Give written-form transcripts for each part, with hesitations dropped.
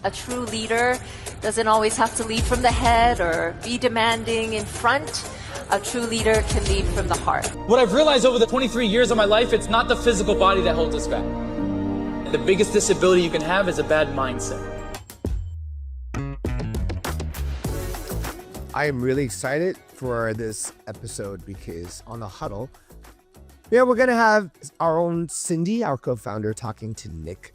A true leader doesn't always have to lead from the head or be demanding in front. A true leader can lead from the heart. What I've realized over the 23 years of my life, it's not the physical body that holds us back. The biggest disability you can have is a bad mindset. I am really excited for this episode because on the Huddle, we're going to have our own Cindy, our co-founder, talking to Nick,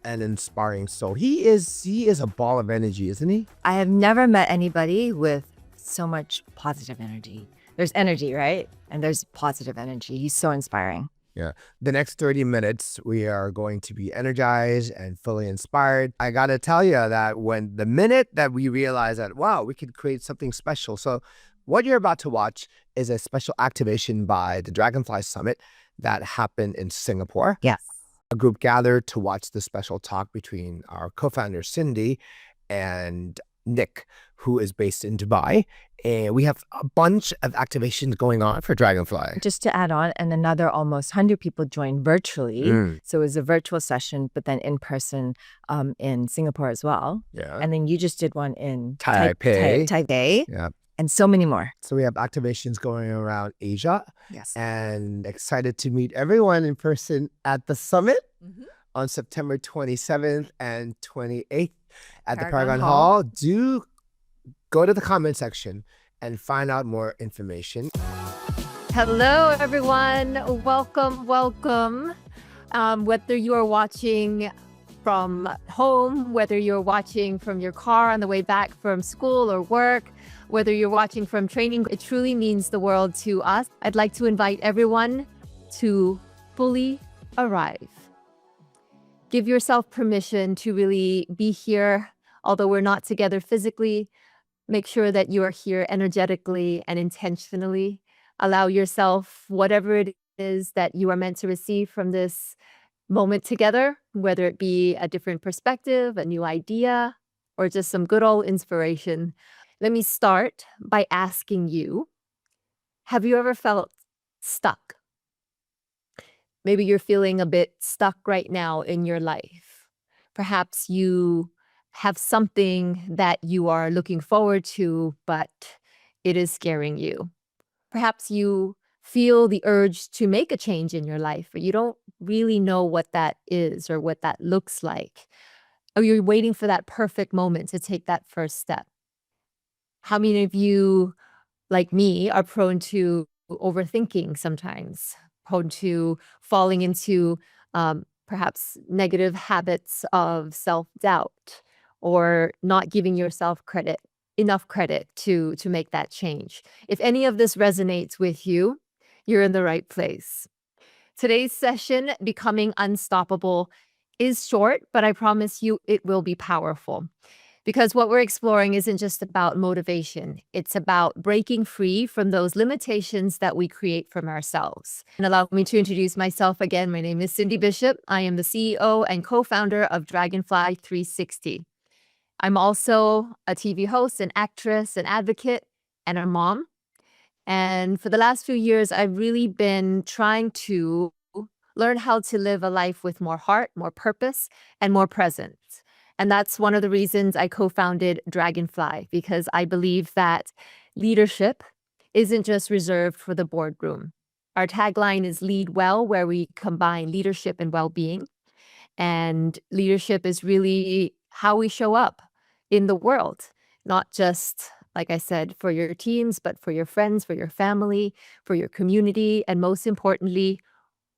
an inspiring soul. He is a ball of energy, isn't he? I have never met anybody with so much positive energy. There's energy, right? And there's positive energy. He's so inspiring. Yeah. The next 30 minutes, we are going to be energized and fully inspired. I got to tell you that when the minute that we realize that, wow, we could create something special. So what you're about to watch is a special activation by the Dragonfly Summit that happened in Singapore. Yes. A group gathered to watch the special talk between our co-founder, Cindy, and Nick, who is based in Dubai. And we have a bunch of activations going on for Dragonfly. Just to add on, and another almost 100 people joined virtually. So it was a virtual session, but then in person in Singapore as well. Yeah. And then you just did one in Taipei. Yeah. And so many more. So we have activations going around Asia. Yes. And excited to meet everyone in person at the summit on September 27th and 28th at the Paragon Hall. Do go to the comment section and find out more information. Hello, everyone. Welcome. Whether you are watching from home, whether you're watching from your car on the way back from school or work, whether you're watching from training, it truly means the world to us. I'd like to invite everyone to fully arrive. Give yourself permission to really be here, although we're not together physically. Make sure that you are here energetically and intentionally. Allow yourself whatever it is that you are meant to receive from this moment together, whether it be a different perspective, a new idea, or just some good old inspiration. Let me start by asking you, have you ever felt stuck? Maybe you're feeling a bit stuck right now in your life. Perhaps you have something that you are looking forward to, but it is scaring you. Perhaps you feel the urge to make a change in your life, but you don't really know what that is or what that looks like. Or you're waiting for that perfect moment to take that first step. How many of you, like me, are prone to overthinking sometimes, prone to falling into perhaps negative habits of self-doubt, or not giving yourself enough credit to make that change? If any of this resonates with you, you're in the right place. Today's session, Becoming Unstoppable, is short, but I promise you it will be powerful. Because what we're exploring isn't just about motivation. It's about breaking free from those limitations that we create from ourselves. And allow me to introduce myself again. My name is Cindy Bishop. I am the CEO and co-founder of Dragonfly 360. I'm also a TV host, an actress, an advocate, and a mom. And for the last few years, I've really been trying to learn how to live a life with more heart, more purpose, and more presence. And that's one of the reasons I co-founded Dragonfly, because I believe that leadership isn't just reserved for the boardroom. Our tagline is Lead Well, where we combine leadership and well-being. And leadership is really how we show up in the world, not just, like I said, for your teams, but for your friends, for your family, for your community, and most importantly,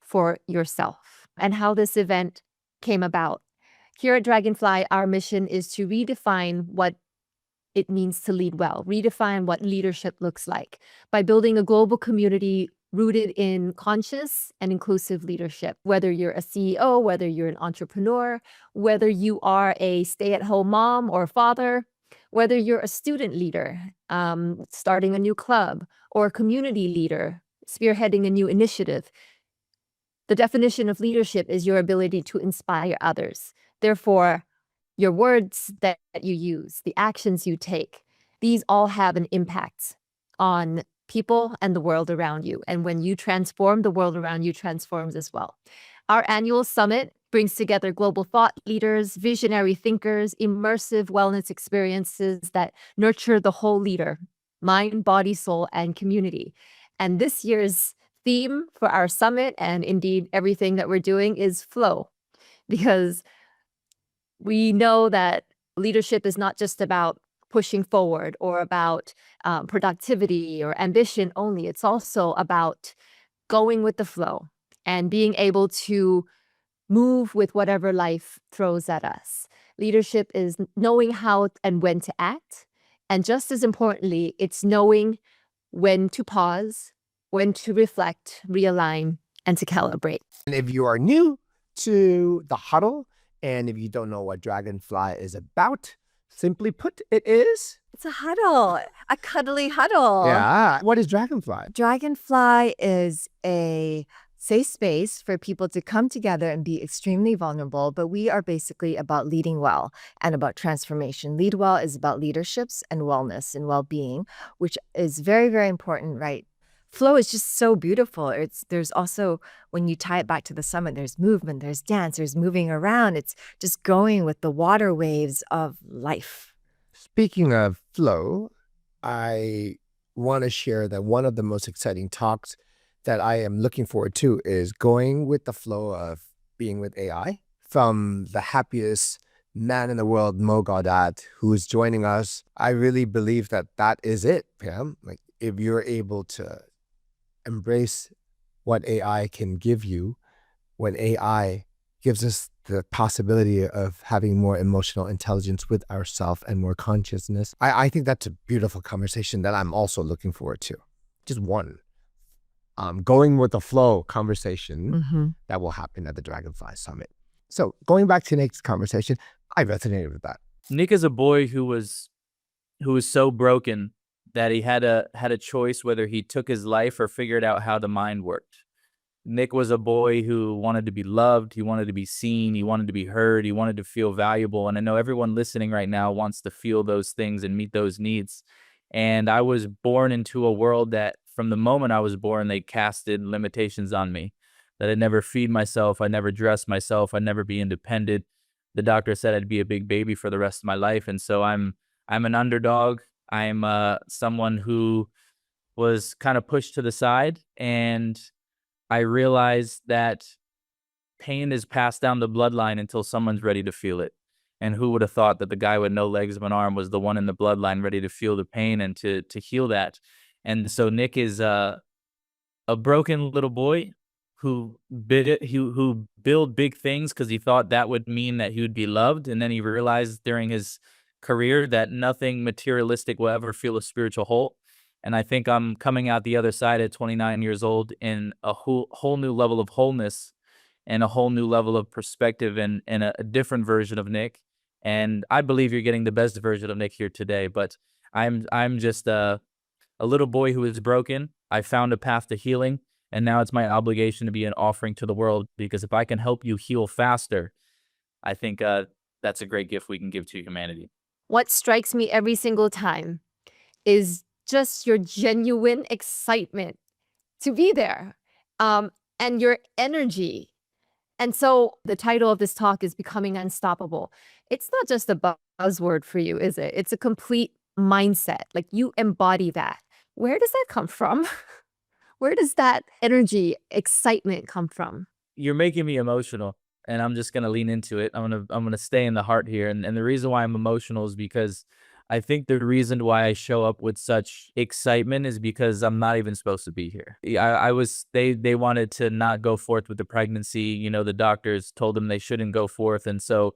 for yourself. And how this event came about. Here at Dragonfly, our mission is to redefine what it means to lead well, redefine what leadership looks like by building a global community rooted in conscious and inclusive leadership. Whether you're a CEO, whether you're an entrepreneur, whether you are a stay-at-home mom or father, whether you're a student leader, starting a new club, or a community leader, spearheading a new initiative. The definition of leadership is your ability to inspire others. Therefore, your words that you use, the actions you take, these all have an impact on people and the world around you. And when you transform, the world around you transforms as well. Our annual summit brings together global thought leaders, visionary thinkers, immersive wellness experiences that nurture the whole leader, mind, body, soul, and community. And this year's theme for our summit, and indeed everything that we're doing, is flow, because we know that leadership is not just about pushing forward or about productivity or ambition only. It's also about going with the flow and being able to move with whatever life throws at us. Leadership is knowing how and when to act. And just as importantly, it's knowing when to pause, when to reflect, realign, and to calibrate. And if you are new to the Huddle, and if you don't know what Dragonfly is about, simply put, it is... It's a huddle, a cuddly huddle. Yeah. What is Dragonfly? Dragonfly is a safe space for people to come together and be extremely vulnerable, but we are basically about leading well and about transformation. Lead well is about leaderships and wellness and well-being, which is very, very important, right? Flow is just so beautiful. There's also, when you tie it back to the summit, there's movement, there's dance, there's moving around. It's just going with the water waves of life. Speaking of flow, I want to share that one of the most exciting talks that I am looking forward to is going with the flow of being with AI. From the happiest man in the world, Mo Gaudat, who is joining us. I really believe that that is it, Pam. Like, if you're able to embrace what AI can give you, when AI gives us the possibility of having more emotional intelligence with ourselves and more consciousness, I think that's a beautiful conversation that I'm also looking forward to. Just one. Going with the flow conversation that will happen at the Dragonfly Summit. So going back to Nick's conversation, I resonated with that. Nick is a boy who was so broken that he had a choice whether he took his life or figured out how the mind worked. Nick was a boy who wanted to be loved, he wanted to be seen, he wanted to be heard, he wanted to feel valuable. And I know everyone listening right now wants to feel those things and meet those needs. And I was born into a world that from the moment I was born, they casted limitations on me. That I'd never feed myself, I'd never dress myself, I'd never be independent. The doctor said I'd be a big baby for the rest of my life. And so I'm an underdog. I'm someone who was kind of pushed to the side, and I realized that pain is passed down the bloodline until someone's ready to feel it. And who would have thought that the guy with no legs of an arm was the one in the bloodline ready to feel the pain and to heal that. And so Nick is a broken little boy who built big things because he thought that would mean that he would be loved. And then he realized during his career that nothing materialistic will ever fill a spiritual hole. And I think I'm coming out the other side at 29 years old in a whole new level of wholeness and a whole new level of perspective and a different version of Nick. And I believe you're getting the best version of Nick here today. But I'm just a little boy who is broken. I found a path to healing. And now it's my obligation to be an offering to the world, because if I can help you heal faster, I think that's a great gift we can give to humanity. What strikes me every single time is just your genuine excitement to be there, and your energy. And so the title of this talk is Becoming Unstoppable. It's not just a buzzword for you, is it? It's a complete mindset. Like, you embody that. Where does that come from? Where does that energy, excitement come from? You're making me emotional, and I'm just gonna lean into it. I'm gonna stay in the heart here, and the reason why I'm emotional is because I think the reason why I show up with such excitement is because I'm not even supposed to be here. They wanted to not go forth with the pregnancy. You know, the doctors told them they shouldn't go forth, and so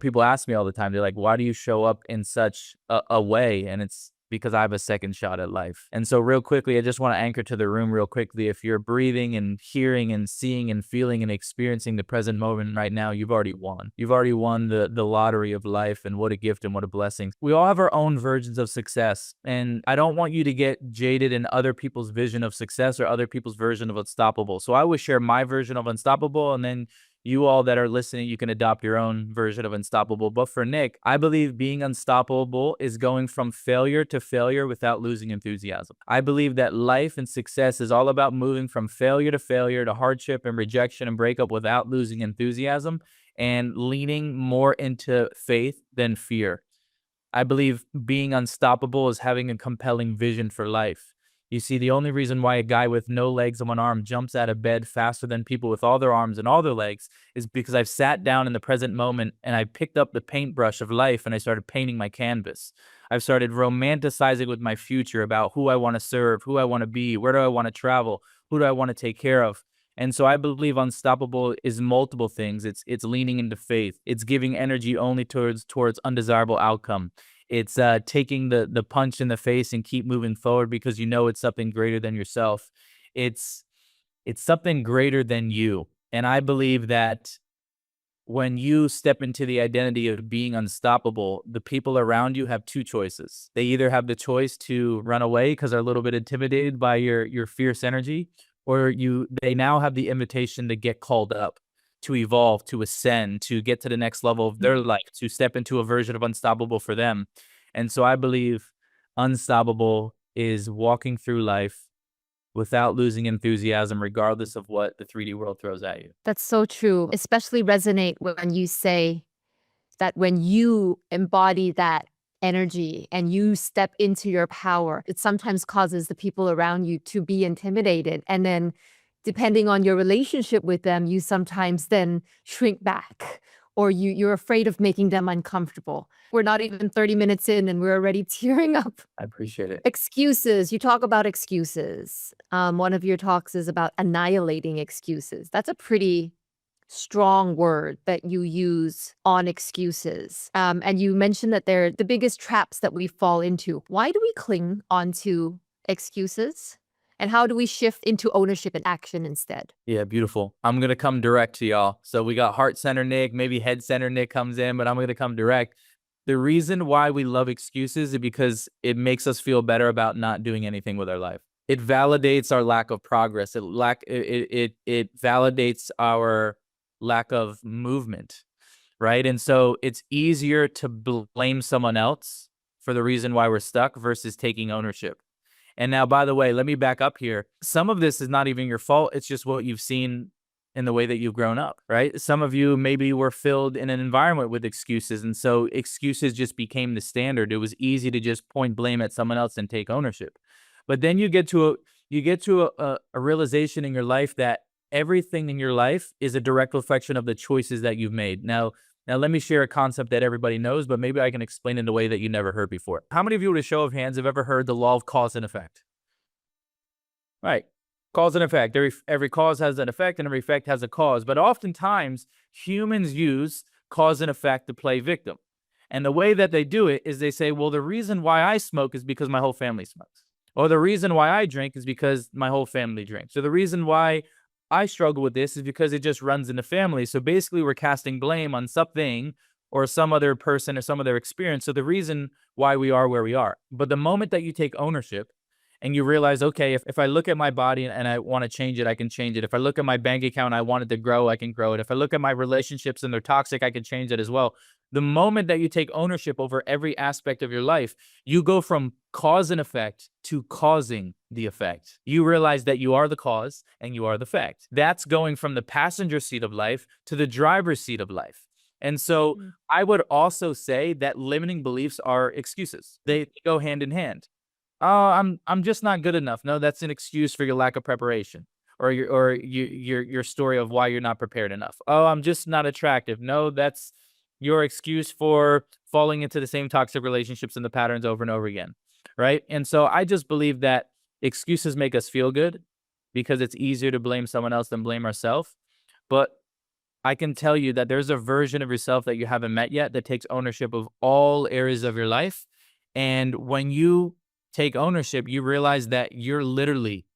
people ask me all the time. They're like, "Why do you show up in such a way?" And it's because I have a second shot at life. And so real quickly, I just want to anchor to the room real quickly. If you're breathing and hearing and seeing and feeling and experiencing the present moment right now, you've already won. You've already won the lottery of life, and what a gift and what a blessing. We all have our own versions of success. And I don't want you to get jaded in other people's vision of success or other people's version of unstoppable. So I would share my version of unstoppable, and then you all that are listening, you can adopt your own version of unstoppable. But for Nick, I believe being unstoppable is going from failure to failure without losing enthusiasm. I believe that life and success is all about moving from failure to hardship and rejection and breakup without losing enthusiasm and leaning more into faith than fear. I believe being unstoppable is having a compelling vision for life. You see, the only reason why a guy with no legs and one arm jumps out of bed faster than people with all their arms and all their legs is because I've sat down in the present moment and I picked up the paintbrush of life and I started painting my canvas. I've started romanticizing with my future about who I want to serve, who I want to be, where do I want to travel, who do I want to take care of. And so I believe unstoppable is multiple things. It's leaning into faith. It's giving energy only towards undesirable outcome. It's taking the punch in the face and keep moving forward because you know it's something greater than yourself. It's something greater than you. And I believe that when you step into the identity of being unstoppable, the people around you have two choices. They either have the choice to run away because they're a little bit intimidated by your fierce energy, or they now have the invitation to get called up, to evolve, to ascend, to get to the next level of their life, to step into a version of unstoppable for them. And so I believe unstoppable is walking through life without losing enthusiasm, regardless of what the 3D world throws at you. That's so true. Especially resonate when you say that when you embody that energy and you step into your power, it sometimes causes the people around you to be intimidated. And then depending on your relationship with them, you sometimes then shrink back or you're afraid of making them uncomfortable. We're not even 30 minutes in and we're already tearing up. I appreciate it. Excuses. You talk about excuses. One of your talks is about annihilating excuses. That's a pretty strong word that you use on excuses. And you mentioned that they're the biggest traps that we fall into. Why do we cling onto excuses? And how do we shift into ownership and action instead? Yeah, beautiful. I'm going to come direct to y'all. So we got heart center Nick, maybe head center Nick comes in, but I'm going to come direct. The reason why we love excuses is because it makes us feel better about not doing anything with our life. It validates our lack of progress. It validates our lack of movement, right? And so it's easier to blame someone else for the reason why we're stuck versus taking ownership. And now, by the way, let me back up here. Some of this is not even your fault. It's just what you've seen in the way that you've grown up, right? Some of you maybe were filled in an environment with excuses. And so excuses just became the standard. It was easy to just point blame at someone else and take ownership. But then you get to a realization in your life that everything in your life is a direct reflection of the choices that you've made. Now let me share a concept that everybody knows, but maybe I can explain it in a way that you never heard before. How many of you, with a show of hands, have ever heard the law of cause and effect? Right. Cause and effect. Every cause has an effect and every effect has a cause. But oftentimes, humans use cause and effect to play victim. And the way that they do it is they say, well, the reason why I smoke is because my whole family smokes. Or the reason why I drink is because my whole family drinks. So the reason why I struggle with this is because it just runs in the family. So basically we're casting blame on something or some other person or some other experience. So the reason why we are where we are. But the moment that you take ownership and you realize, okay, if I look at my body and I want to change it, I can change it. If I look at my bank account, I want it to grow, I can grow it. If I look at my relationships and they're toxic, I can change it as well. The moment that you take ownership over every aspect of your life, you go from cause and effect to causing the effect. You realize that you are the cause and you are the effect. That's going from the passenger seat of life to the driver's seat of life. And so I would also say that limiting beliefs are excuses. They go hand in hand. Oh, I'm just not good enough. No, that's an excuse for your lack of preparation or your story of why you're not prepared enough. Oh, I'm just not attractive. No, that's your excuse for falling into the same toxic relationships and the patterns over and over again, right? And so I just believe that excuses make us feel good because it's easier to blame someone else than blame ourselves. But I can tell you that there's a version of yourself that you haven't met yet that takes ownership of all areas of your life. And when you take ownership, you realize that you're literally,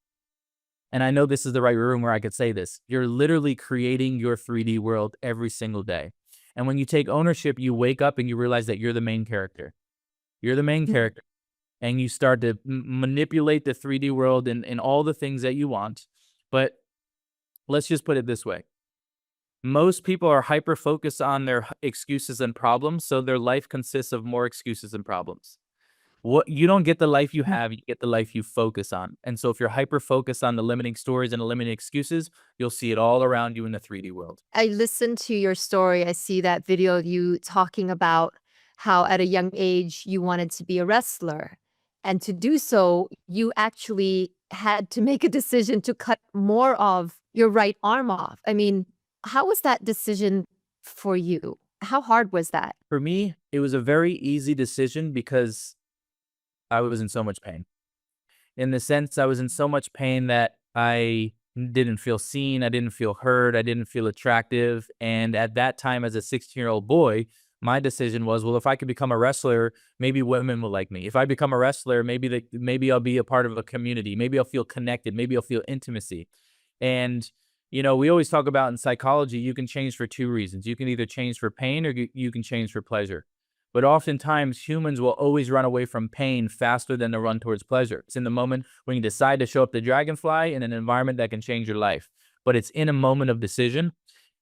and I know this is the right room where I could say this, you're literally creating your 3D world every single day. And when you take ownership, you wake up and you realize that you're the main character. You're the main character. And you start to manipulate the 3D world in all the things that you want. But let's just put it this way. Most people are hyper focused on their excuses and problems, so their life consists of more excuses and problems. What you don't get the life you have, you get the life you focus on. And so if you're hyper focused on the limiting stories and the limiting excuses, you'll see it all around you in the 3D world. I listened to your story. I see that video of you talking about how at a young age you wanted to be a wrestler. And to do so, you actually had to make a decision to cut more of your right arm off. I mean, how was that decision for you? How hard was that? For me, it was a very easy decision because I was in so much pain. In the sense, I was in so much pain that I didn't feel seen, I didn't feel heard, I didn't feel attractive. And at that time, as a 16-year-old boy, my decision was, well, if I could become a wrestler, maybe women will like me. If I become a wrestler, maybe I'll be a part of a community. Maybe I'll feel connected. Maybe I'll feel intimacy. And we always talk about in psychology, you can change for two reasons. You can either change for pain or you can change for pleasure. But oftentimes, humans will always run away from pain faster than to run towards pleasure. It's in the moment when you decide to show up to Dragonfly in an environment that can change your life. But it's in a moment of decision.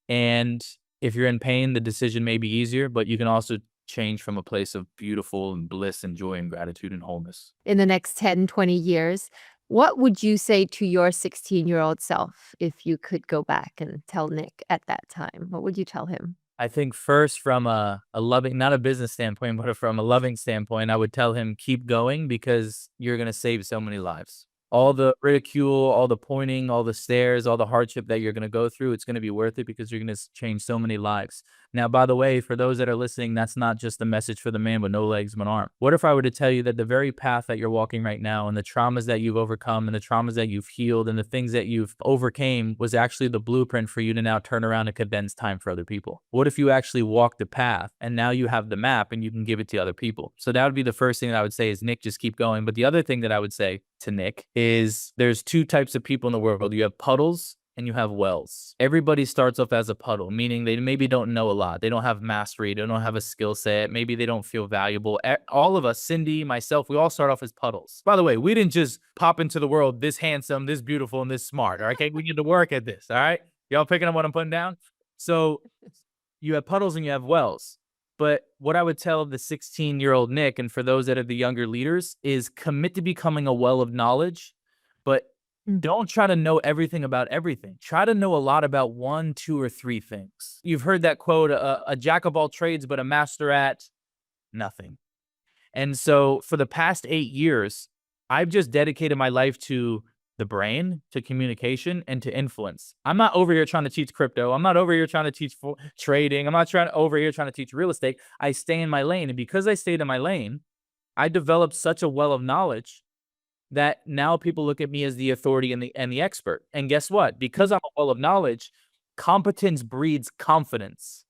And if you're in pain, the decision may be easier, but you can also change from a place of beautiful and bliss and joy and gratitude and wholeness. In the next 10, 20 years, what would you say to your 16-year-old self if you could go back and tell Nick at that time? What would you tell him? I think first from a loving, not a business standpoint, but from a loving standpoint, I would tell him keep going because you're going to save so many lives. All the ridicule, all the pointing, all the stares, all the hardship that you're going to go through, it's going to be worth it because you're going to change so many lives. Now, by the way, for those that are listening, that's not just the message for the man with no legs, one arm. What if I were to tell you that the very path that you're walking right now and the traumas that you've overcome and the traumas that you've healed and the things that you've overcame was actually the blueprint for you to now turn around and condense time for other people? What if you actually walk the path and now you have the map and you can give it to other people? So that would be the first thing that I would say is, Nick, just keep going. But the other thing that I would say to Nick is there's two types of people in the world. You have puddles and you have wells. Everybody starts off as a puddle, meaning they maybe don't know a lot. They don't have mastery. They don't have a skill set. Maybe they don't feel valuable. All of us, Cindy, myself, we all start off as puddles. By the way, we didn't just pop into the world this handsome, this beautiful, and this smart. All right, okay? We need to work at this. All right, y'all picking up what I'm putting down? So you have puddles and you have wells. But what I would tell the 16-year-old Nick, and for those that are the younger leaders, is commit to becoming a well of knowledge, but don't try to know everything about everything. Try to know a lot about one, two, or three things. You've heard that quote, a jack of all trades, but a master at nothing. And so for the past 8 years, I've just dedicated my life to the brain, to communication, and to influence. I'm not over here trying to teach crypto. I'm not over here trying to teach trading. I'm not over here trying to teach real estate. I stay in my lane. And because I stayed in my lane, I developed such a well of knowledge that now people look at me as the authority and the expert. And guess what? Because I'm a well of knowledge, competence breeds confidence.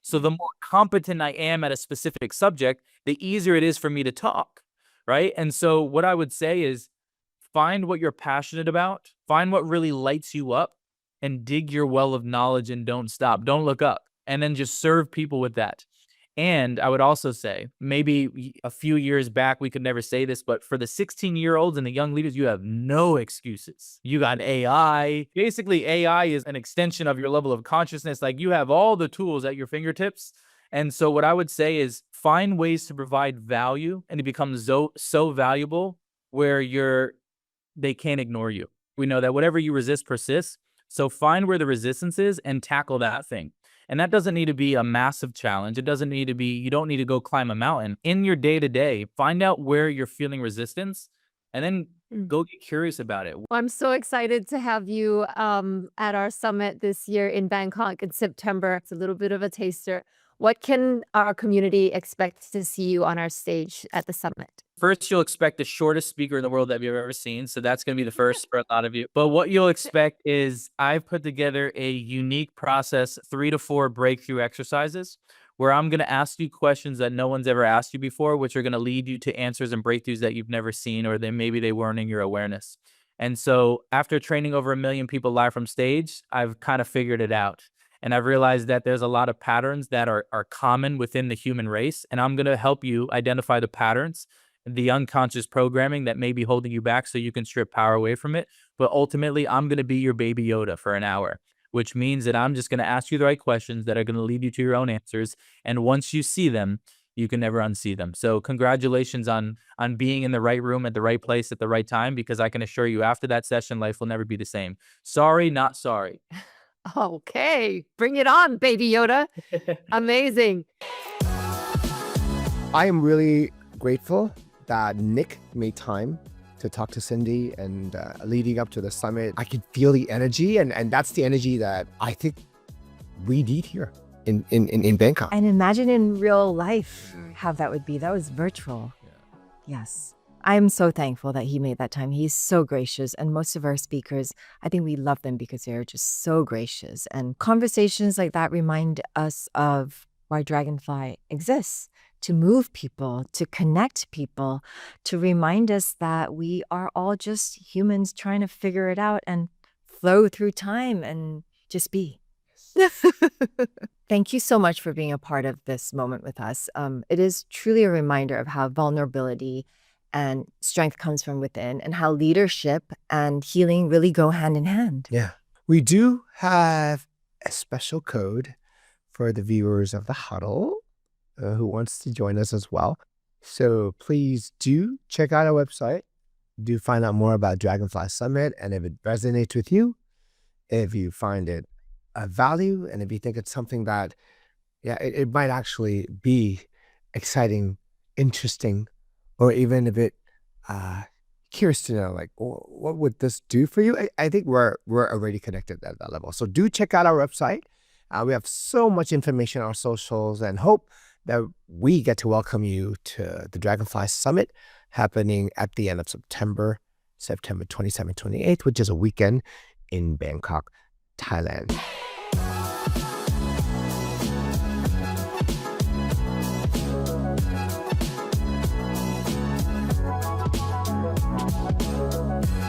So the more competent I am at a specific subject, the easier it is for me to talk, right? And so what I would say is find what you're passionate about, find what really lights you up, and dig your well of knowledge and don't stop. Don't look up. And then just serve people with that. And I would also say, maybe a few years back, we could never say this, but for the 16-year-olds and the young leaders, you have no excuses. You got AI. Basically, AI is an extension of your level of consciousness. Like you have all the tools at your fingertips. And so what I would say is find ways to provide value and to become so valuable where they can't ignore you. We know that whatever you resist persists. So find where the resistance is and tackle that thing. And that doesn't need to be a massive challenge. It doesn't need to be, you don't need to go climb a mountain. In your day-to-day, find out where you're feeling resistance and then go get curious about it. Well, I'm so excited to have you at our summit this year in Bangkok in September. It's a little bit of a taster. What can our community expect to see you on our stage at the summit? First, you'll expect the shortest speaker in the world that you've ever seen. So that's going to be the first for a lot of you. But what you'll expect is I've put together a unique process, 3 to 4 breakthrough exercises, where I'm going to ask you questions that no one's ever asked you before, which are going to lead you to answers and breakthroughs that you've never seen, or maybe they weren't in your awareness. And so after training over 1 million people live from stage, I've kind of figured it out. And I've realized that there's a lot of patterns that are common within the human race. And I'm going to help you identify the patterns, the unconscious programming that may be holding you back so you can strip power away from it. But ultimately, I'm going to be your baby Yoda for an hour. which means that I'm just going to ask you the right questions that are going to lead you to your own answers. And once you see them, you can never unsee them. So congratulations on being in the right room at the right place at the right time, because I can assure you after that session, life will never be the same. Sorry, not sorry. Okay, bring it on, Baby Yoda. Amazing. I am really grateful that Nick made time to talk to Cindy, and leading up to the summit, I could feel the energy, and that's the energy that I think we need here in Bangkok. And imagine in real life how that would be. That was virtual. Yes. I'm so thankful that he made that time. He's so gracious. And most of our speakers, I think we love them because they're just so gracious. And conversations like that remind us of why Dragonfly exists, to move people, to connect people, to remind us that we are all just humans trying to figure it out and flow through time and just be. Thank you so much for being a part of this moment with us. It is truly a reminder of how vulnerability and strength comes from within, and how leadership and healing really go hand in hand. Yeah. We do have a special code for the viewers of the Huddle who wants to join us as well. So please do check out our website. Do find out more about Dragonfly Summit. And if it resonates with you, if you find it of value, and if you think it's something that, it might actually be exciting, interesting, or even a bit curious to know, like, what would this do for you? I think we're already connected at that level. So do check out our website. We have so much information on our socials, and hope that we get to welcome you to the Dragonfly Summit happening at the end of September 27, 28, which is a weekend in Bangkok, Thailand.